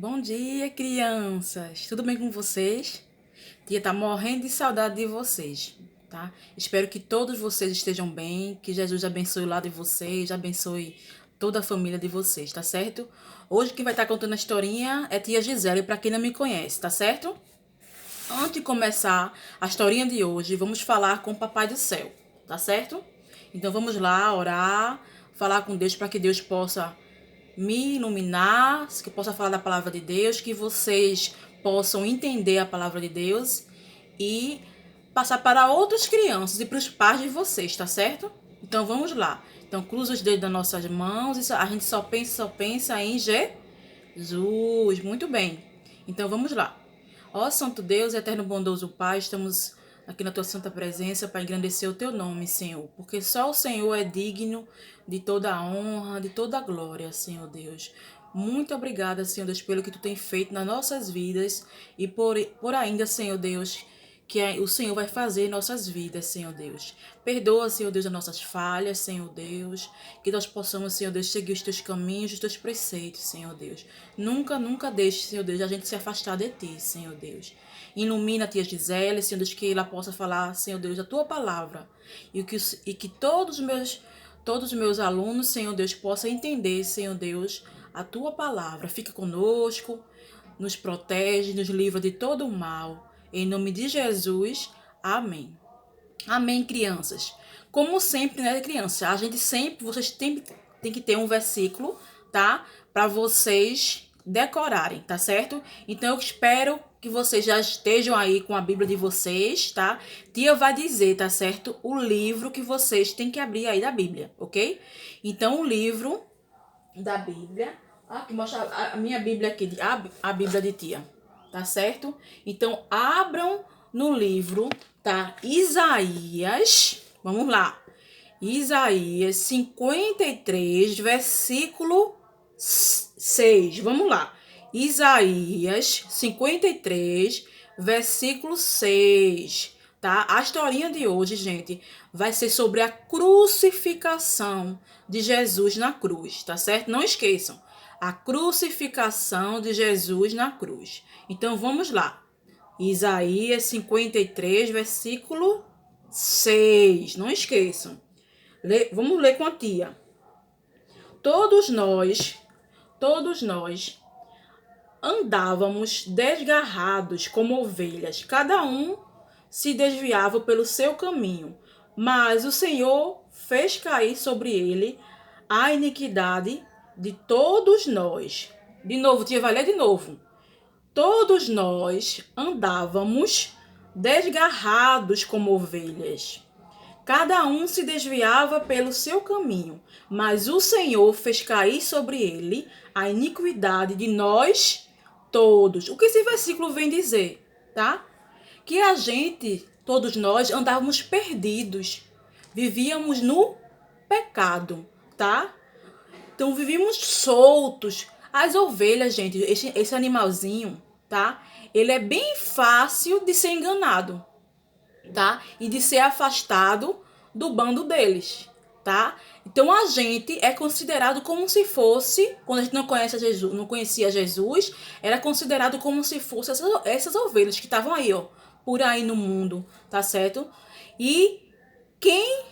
Bom dia, crianças! Tudo bem com vocês? Tia tá morrendo de saudade de vocês, tá? Espero que todos vocês estejam bem, que Jesus abençoe o lado de vocês, abençoe toda a família de vocês, tá certo? Hoje quem vai estar contando a historinha é tia Gisele, para quem não me conhece, tá certo? Antes de começar a historinha de hoje, vamos falar com o Papai do Céu, tá certo? Então vamos lá orar, falar com Deus para que Deus possa me iluminar, que eu possa falar da palavra de Deus, que vocês possam entender a palavra de Deus e passar para outras crianças e para os pais de vocês, tá certo? Então vamos lá. Então cruza os dedos das nossas mãos e a gente só pensa em Jesus. Muito bem. Então vamos lá. Ó Santo Deus, eterno bondoso Pai, estamos aqui na tua santa presença para engrandecer o teu nome, Senhor, porque só o Senhor é digno de toda a honra, de toda a glória, Senhor Deus. Muito obrigada, Senhor Deus, pelo que tu tem feito nas nossas vidas e por ainda, Senhor Deus, que o Senhor vai fazer em nossas vidas, Senhor Deus. Perdoa, Senhor Deus, as nossas falhas, Senhor Deus, que nós possamos, Senhor Deus, seguir os teus caminhos, os teus preceitos, Senhor Deus. Nunca deixe, Senhor Deus, a gente se afastar de ti, Senhor Deus. Ilumina a tia Gisele, Senhor Deus, que ela possa falar, Senhor Deus, a tua palavra e que todos os meus alunos, Senhor Deus, possam entender, Senhor Deus, a tua palavra. Fica conosco, nos protege, nos livra de todo o mal. Em nome de Jesus, amém. Amém, crianças. Como sempre, né, crianças? Vocês têm que ter um versículo, tá? Para vocês decorarem, tá certo? Então eu espero que vocês já estejam aí com a Bíblia de vocês, tá? Tia vai dizer, tá certo? O livro que vocês têm que abrir aí da Bíblia, ok? Então o livro da Bíblia. Aqui mostra a minha Bíblia aqui, a Bíblia de tia, tá certo? Então abram no livro, tá? Isaías, vamos lá. Isaías 53, versículo 6. Vamos lá. Isaías 53, versículo 6. Tá? A historinha de hoje, gente, vai ser sobre a crucificação de Jesus na cruz, tá certo? Não esqueçam, a crucificação de Jesus na cruz. Então vamos lá. Isaías 53, versículo 6. Não esqueçam. Vamos ler com a tia. Todos nós andávamos desgarrados como ovelhas, cada um se desviava pelo seu caminho, mas o Senhor fez cair sobre ele a iniquidade de todos nós. De novo, tia, vai ler de novo. Todos nós andávamos desgarrados como ovelhas. Cada um se desviava pelo seu caminho, mas o Senhor fez cair sobre ele a iniquidade de nós todos. O que esse versículo vem dizer, tá? Que a gente, todos nós, andávamos perdidos, vivíamos no pecado, tá? Então vivíamos soltos. As ovelhas, gente, esse animalzinho, tá? Ele é bem fácil de ser enganado, tá? E de ser afastado do bando deles, tá? Então a gente é considerado como se fosse, quando a gente não conhece Jesus, não conhecia Jesus, era considerado como se fosse essas ovelhas que estavam aí, ó, por aí no mundo, tá certo? E quem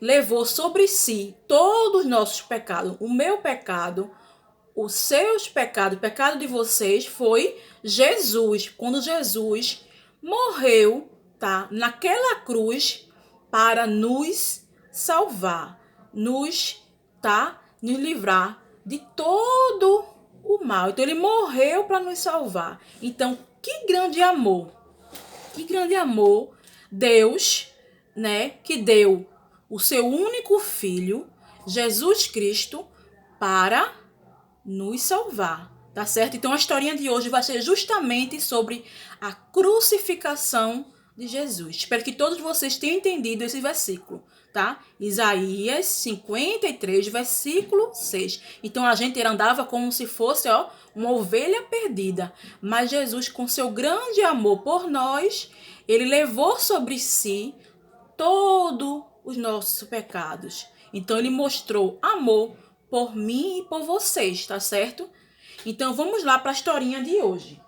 levou sobre si todos os nossos pecados, o meu pecado, os seus pecados, o pecado de vocês, foi Jesus. Quando Jesus morreu, tá, naquela cruz para nos salvar, nos livrar de todo o mal. Então ele morreu para nos salvar. Então, que grande amor Deus, né, que deu o seu único filho, Jesus Cristo, para nos salvar, tá certo? Então a historinha de hoje vai ser justamente sobre a crucificação de Jesus. Espero que todos vocês tenham entendido esse versículo, tá? Isaías 53, versículo 6. Então a gente andava como se fosse, ó, uma ovelha perdida, mas Jesus, com seu grande amor por nós, ele levou sobre si todos os nossos pecados. Então ele mostrou amor por mim e por vocês, tá certo? Então vamos lá para a historinha de hoje.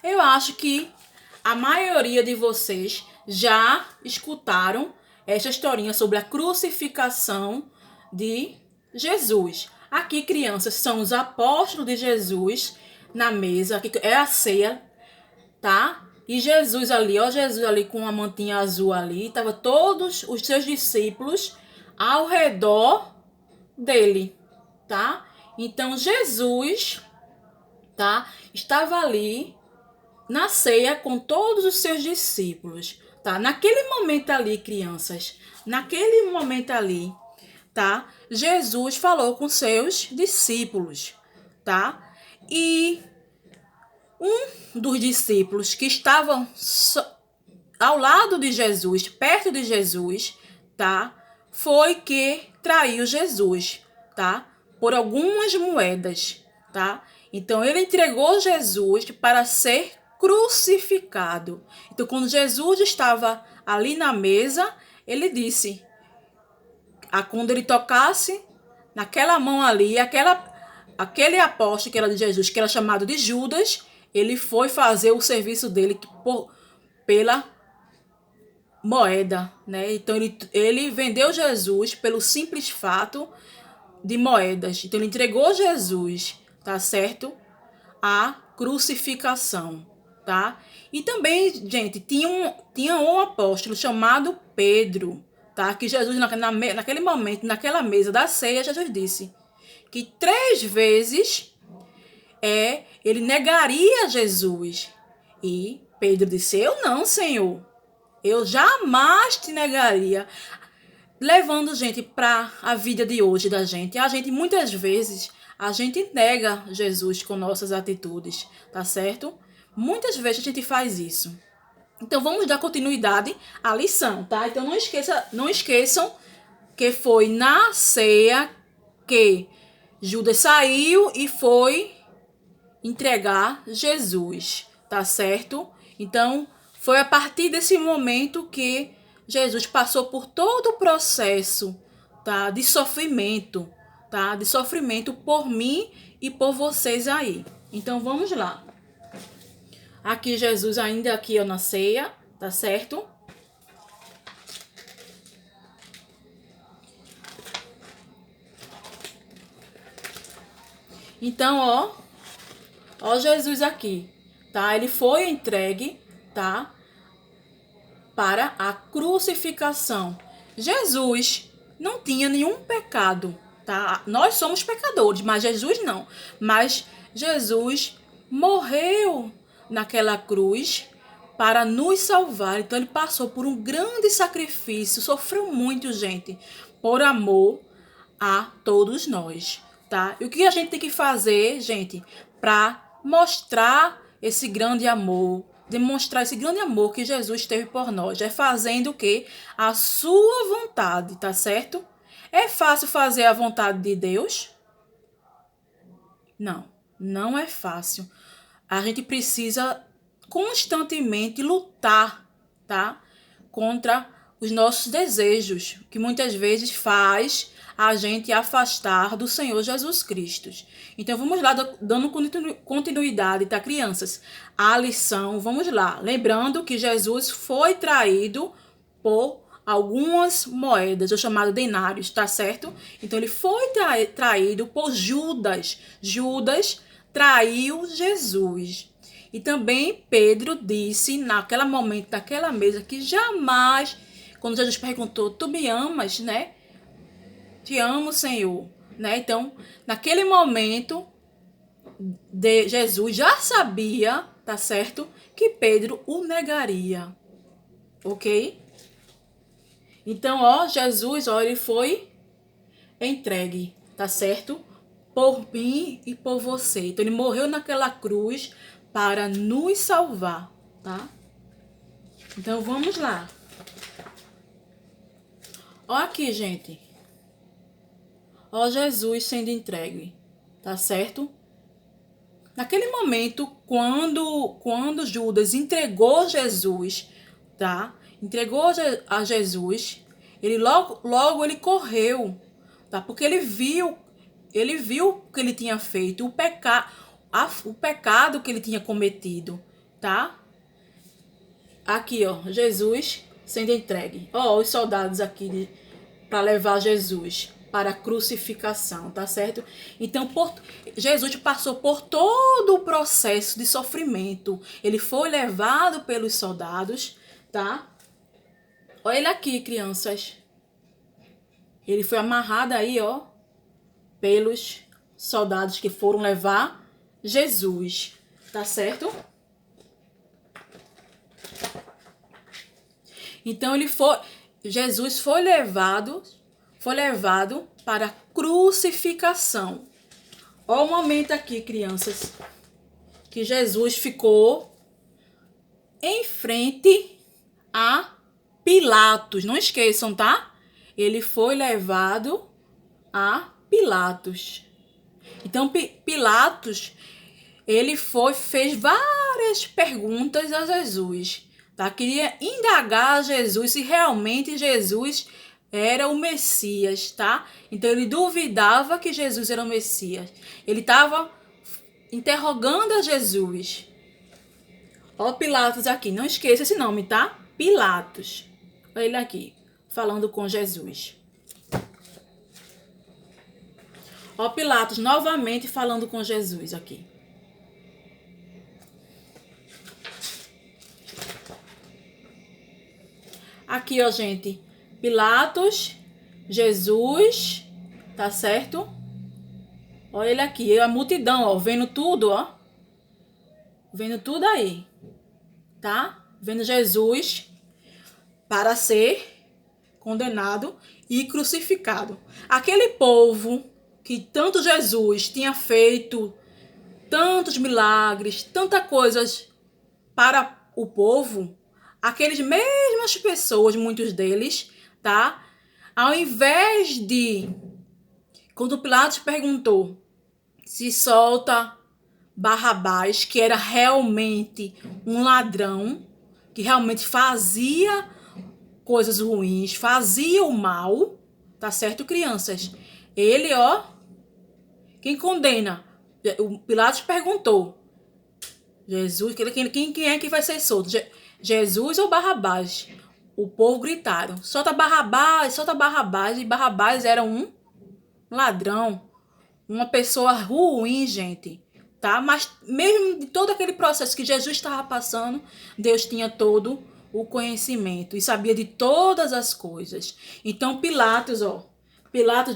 Eu acho que a maioria de vocês já escutaram essa historinha sobre a crucificação de Jesus. Aqui, crianças, são os apóstolos de Jesus na mesa. Aqui é a ceia, tá? E Jesus ali, ó, Jesus ali com uma mantinha azul ali. Tava todos os seus discípulos ao redor dele, tá? Então, Jesus, tá? Estava ali na ceia com todos os seus discípulos, tá? Naquele momento ali, crianças, naquele momento ali, tá? Jesus falou com seus discípulos, tá? E um dos discípulos que estavam ao lado de Jesus, perto de Jesus, tá? Foi que traiu Jesus, tá? Por algumas moedas, tá? Então ele entregou Jesus para ser crucificado. Então quando Jesus estava ali na mesa, ele disse: quando ele tocasse naquela mão ali, aquele apóstolo que era de Jesus, que era chamado de Judas, ele foi fazer o serviço dele pela moeda, né? Então ele vendeu Jesus pelo simples fato de moedas. Então ele entregou Jesus, tá certo? A crucificação, tá? E também, gente, tinha um apóstolo chamado Pedro, tá? Que Jesus, naquele momento, naquela mesa da ceia, Jesus disse que 3 vezes ele negaria Jesus. E Pedro disse: eu não, Senhor. Eu jamais te negaria. Levando, gente, para a vida de hoje da gente. A gente, muitas vezes, a gente nega Jesus com nossas atitudes, tá certo? Muitas vezes a gente faz isso. Então, vamos dar continuidade à lição, tá? Então, não esqueçam que foi na ceia que Judas saiu e foi entregar Jesus, tá certo? Então, foi a partir desse momento que Jesus passou por todo o processo, tá, de sofrimento, tá? De sofrimento por mim e por vocês aí. Então, vamos lá. Aqui Jesus ainda aqui ó, na ceia, tá certo? Então, ó Jesus aqui, tá? Ele foi entregue, tá? Para a crucificação. Jesus não tinha nenhum pecado, tá? Nós somos pecadores, mas Jesus não. Mas Jesus morreu naquela cruz para nos salvar. Então ele passou por um grande sacrifício, sofreu muito, gente, por amor a todos nós, tá? E o que a gente tem que fazer, gente, para mostrar esse grande amor, demonstrar esse grande amor que Jesus teve por nós? É fazendo o quê? A sua vontade, tá certo? É fácil fazer a vontade de Deus? Não, não é fácil. A gente precisa constantemente lutar, tá? Contra os nossos desejos, que muitas vezes faz a gente afastar do Senhor Jesus Cristo. Então vamos lá, dando continuidade, tá, crianças? A lição, vamos lá. Lembrando que Jesus foi traído por algumas moedas, o chamado denários, tá certo? Então ele foi traído por Judas. Judas traiu Jesus. E também Pedro disse naquele momento, naquela mesa, que jamais, quando Jesus perguntou: tu me amas, né? Te amo, Senhor, né? Então, naquele momento, Jesus já sabia, tá certo? Que Pedro o negaria, ok? Então, ó, Jesus, ó, ele foi entregue, tá certo? Por mim e por você. Então, ele morreu naquela cruz para nos salvar, tá? Então, vamos lá. Ó aqui, gente. Ó Jesus sendo entregue, tá certo? Naquele momento, quando Judas entregou Jesus, tá? Entregou a Jesus, ele logo ele correu, tá? Porque ele viu o que ele tinha feito, o pecado que ele tinha cometido, tá? Aqui, ó, Jesus sendo entregue. Ó, os soldados aqui para levar Jesus para a crucificação, tá certo? Então, Jesus passou por todo o processo de sofrimento. Ele foi levado pelos soldados, tá? Olha ele aqui, crianças. Ele foi amarrado aí, ó, pelos soldados que foram levar Jesus, tá certo? Então Jesus foi levado para a crucificação. Olha o momento aqui, crianças, que Jesus ficou em frente a Pilatos. Não esqueçam, tá? Ele foi levado a Pilatos. Então, Pilatos, ele fez várias perguntas a Jesus, tá? Queria indagar a Jesus se realmente Jesus era o Messias, tá? Então, ele duvidava que Jesus era o Messias. Ele estava interrogando a Jesus. Ó, Pilatos aqui, não esqueça esse nome, tá? Pilatos. Olha ele aqui, falando com Jesus. Ó, Pilatos novamente falando com Jesus aqui. Aqui, ó, gente. Pilatos, Jesus, tá certo? Olha ele aqui, a multidão, ó, vendo tudo, ó. Vendo tudo aí, tá? Vendo Jesus para ser condenado e crucificado. Aquele povo que tanto Jesus tinha feito, tantos milagres, tantas coisas para o povo, aqueles mesmas pessoas, muitos deles, tá? Ao invés de, quando Pilatos perguntou se solta Barrabás, que era realmente um ladrão, que realmente fazia coisas ruins, fazia o mal, tá certo, crianças? Ele, ó, quem condena? O Pilatos perguntou, Jesus, quem é que vai ser solto? Jesus ou Barrabás? O povo gritaram, solta Barrabás, e Barrabás era um ladrão, uma pessoa ruim, gente, tá? Mas mesmo de todo aquele processo que Jesus estava passando, Deus tinha todo o conhecimento e sabia de todas as coisas. Então Pilatos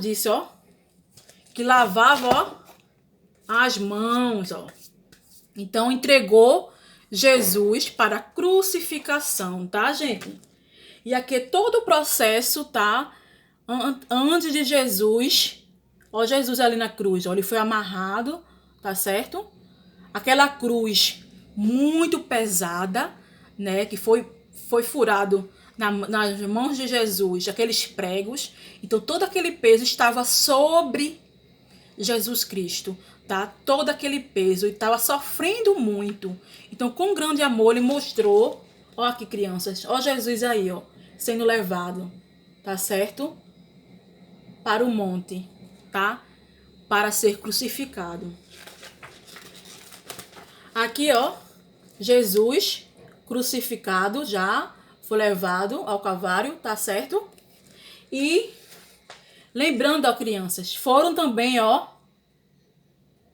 disse, ó, que lavava, ó, as mãos, ó. Então entregou Jesus para a crucificação, tá, gente? E aqui todo o processo, tá? Antes de Jesus, ó, Jesus ali na cruz, ó, ele foi amarrado, tá certo? Aquela cruz muito pesada, né, que foi furado nas mãos de Jesus, aqueles pregos. Então todo aquele peso estava sobre Jesus Cristo, tá? Todo aquele peso, e estava sofrendo muito. Então, com grande amor, ele mostrou, ó aqui, crianças, ó Jesus aí, ó, sendo levado, tá certo? Para o monte, tá? Para ser crucificado. Aqui, ó, Jesus crucificado já foi levado ao Calvário, tá certo? E lembrando, ó, crianças, foram também, ó,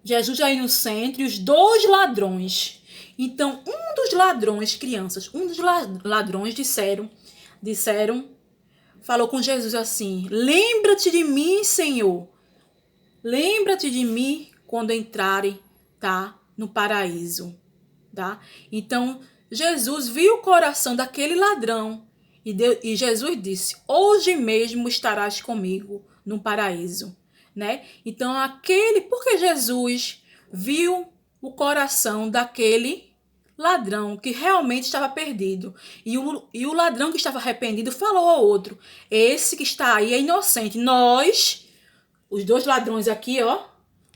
Jesus aí no centro e os dois ladrões. Então, um dos ladrões, crianças, um dos ladrões falou com Jesus assim: lembra-te de mim, Senhor. Lembra-te de mim quando entrarem, tá, no paraíso, tá? Então, Jesus viu o coração daquele ladrão e Jesus disse: hoje mesmo estarás comigo no paraíso, né? Então, porque Jesus viu o coração daquele ladrão que realmente estava perdido. E o ladrão que estava arrependido falou ao outro: esse que está aí é inocente. Nós, os dois ladrões aqui, ó,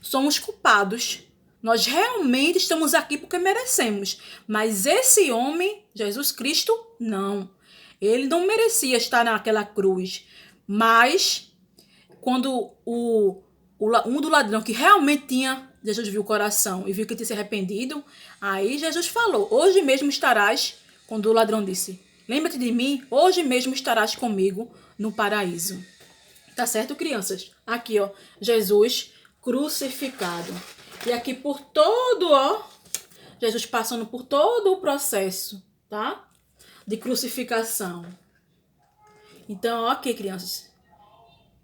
somos culpados. Nós realmente estamos aqui porque merecemos. Mas esse homem, Jesus Cristo, não. Ele não merecia estar naquela cruz. Mas quando um do ladrão que realmente tinha, Jesus viu o coração e viu que tinha se arrependido, aí Jesus falou, hoje mesmo estarás, quando o ladrão disse, lembra-te de mim, hoje mesmo estarás comigo no paraíso. Tá certo, crianças? Aqui, ó, Jesus crucificado. E aqui por todo, ó, Jesus passando por todo o processo, tá? De crucificação. Então, ok, crianças.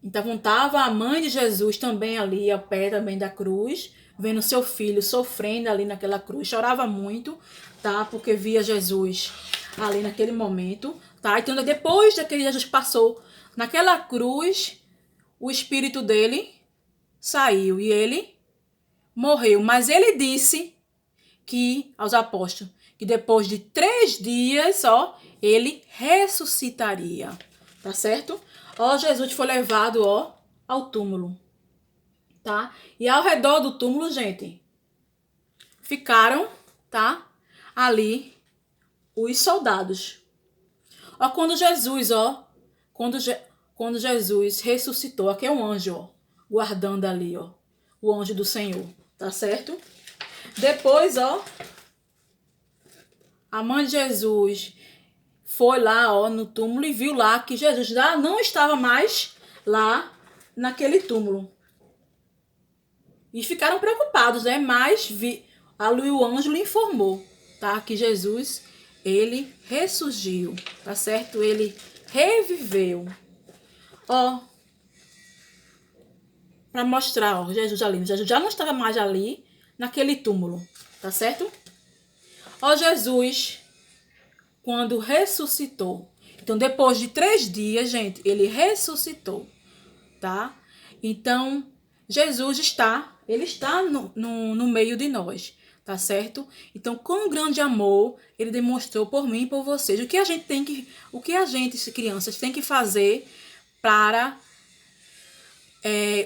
Então, estava a mãe de Jesus também ali, ao pé também da cruz, vendo seu filho sofrendo ali naquela cruz. Chorava muito, tá? Porque via Jesus ali naquele momento, tá? Então, depois daquele Jesus passou naquela cruz, o espírito dele saiu e ele morreu. Mas ele disse que aos apóstolos que depois de 3 dias, ó, ele ressuscitaria. Tá certo? Ó, Jesus foi levado, ó, ao túmulo. Tá? E ao redor do túmulo, gente, ficaram, tá? Ali os soldados. Ó, quando Jesus, ó, quando Jesus ressuscitou, aqui é um anjo, ó, guardando ali, ó, o anjo do Senhor, tá certo? Depois, ó, a mãe de Jesus foi lá, ó, no túmulo e viu lá que Jesus já não estava mais lá naquele túmulo. E ficaram preocupados, né? Mas o anjo lhe informou, tá? Que Jesus, ele ressurgiu, tá certo? Ele reviveu. Ó, para mostrar, ó, Jesus ali. Jesus já não estava mais ali naquele túmulo, tá certo? Ó, Jesus, quando ressuscitou. Então, depois de 3 dias, gente, ele ressuscitou, tá? Então, Jesus ele está no meio de nós, tá certo? Então, com grande amor, ele demonstrou por mim e por vocês. O que a gente, crianças, tem que fazer para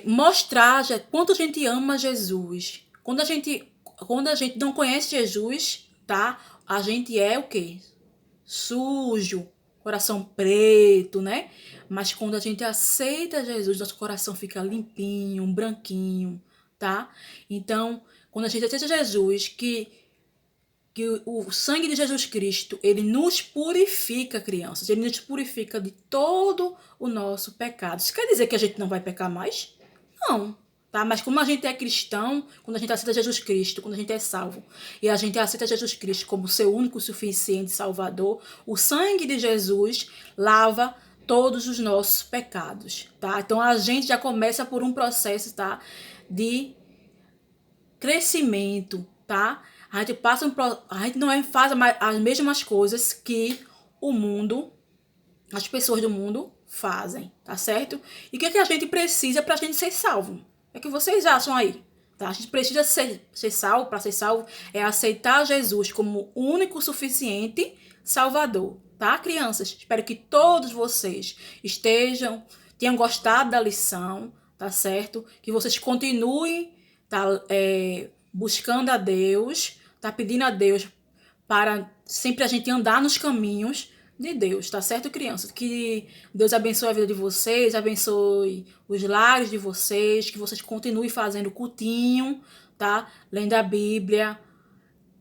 mostrar quanto a gente ama Jesus. Quando a gente não conhece Jesus, tá? A gente é o quê? Sujo, coração preto, né? Mas quando a gente aceita Jesus, nosso coração fica limpinho, branquinho, tá? Então, quando a gente aceita Jesus, que o sangue de Jesus Cristo, ele nos purifica, crianças, ele nos purifica de todo o nosso pecado. Isso quer dizer que a gente não vai pecar mais? Não. Tá? Mas como a gente é cristão, quando a gente aceita Jesus Cristo, quando a gente é salvo, e a gente aceita Jesus Cristo como seu único, suficiente Salvador, o sangue de Jesus lava todos os nossos pecados, tá? Então a gente já começa por um processo, tá? De crescimento, tá? A gente não faz as mesmas coisas que o mundo, as pessoas do mundo fazem, tá certo? E o que a gente precisa pra gente ser salvo? É que vocês acham aí, tá? A gente precisa ser salvo, para ser salvo, é aceitar Jesus como o único suficiente Salvador, tá, crianças? Espero que todos vocês tenham gostado da lição, tá certo? Que vocês continuem, tá, buscando a Deus, tá pedindo a Deus para sempre a gente andar nos caminhos de Deus, tá certo, crianças? Que Deus abençoe a vida de vocês, abençoe os lares de vocês, que vocês continuem fazendo cultinho, tá? Lendo a Bíblia,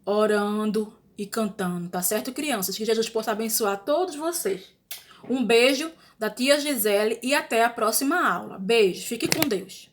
orando e cantando, tá certo, crianças? Que Jesus possa abençoar todos vocês. Um beijo da tia Gisele e até a próxima aula. Beijo, fique com Deus.